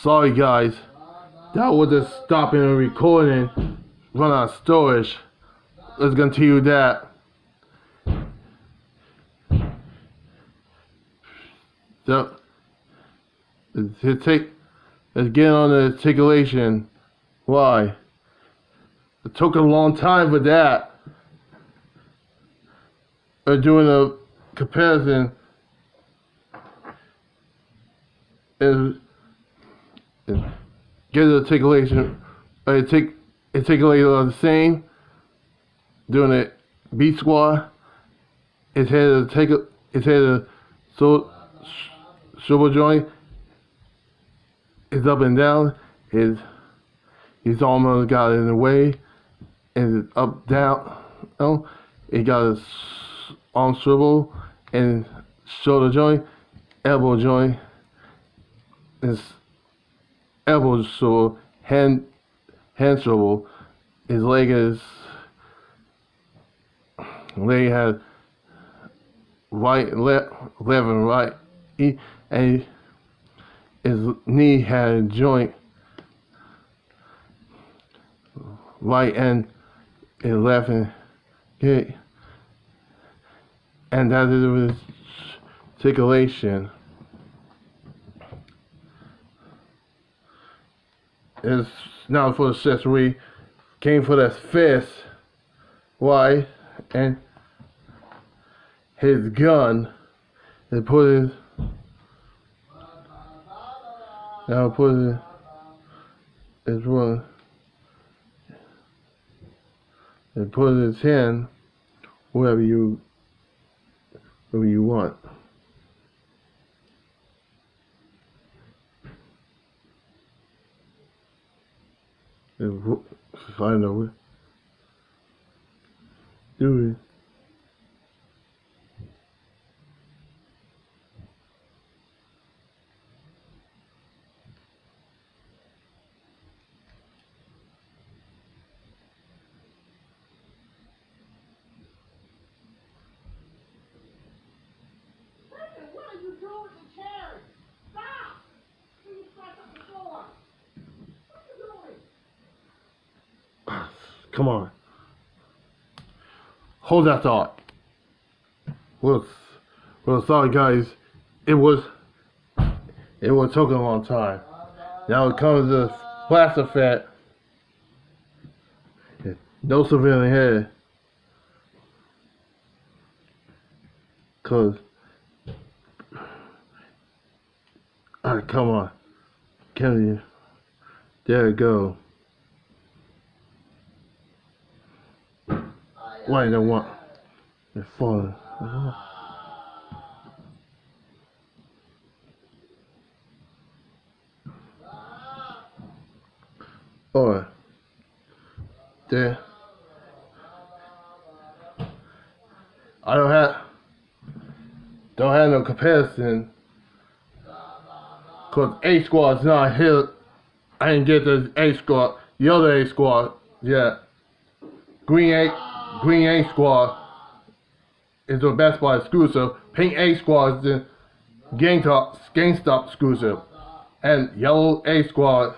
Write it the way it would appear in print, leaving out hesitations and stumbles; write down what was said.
Sorry guys, that was just stopping the recording, run out of storage. Let's continue that. So, let's get on the articulation. Why? It took a long time for that. We're doing a comparison. Get the articulation. Articulate on the same. Doing it B squat. His head shoulder joint is up and down. His almost got in the way. And it's up down. It got his arm swivel and shoulder joint, elbow joint. His elbow swivel, hand swivel. His leg has right, left and right, and his knee had a joint, right and left, and okay, and that is his articulation. It's now for the accessory, came for that fist. Why? And his gun, they put his, now put it, it's one, they put his hand wherever you want. I know it. Do it. What are you doing with the chairs? Stop! You stuck on the floor. What are you doing? Come on. Hold that thought. Well, sorry guys. It was taking a long time. Now it comes to blast effect. No civilian head. Cause alright, come on. Can you? There you go. Why don't want it's falling. Alright. There. I don't have no comparison. Cause A squad's not here. I didn't get the A squad. The other A squad yet. Green A squad is the Best Buy exclusive. Pink A squad is the GameStop exclusive. And yellow A squad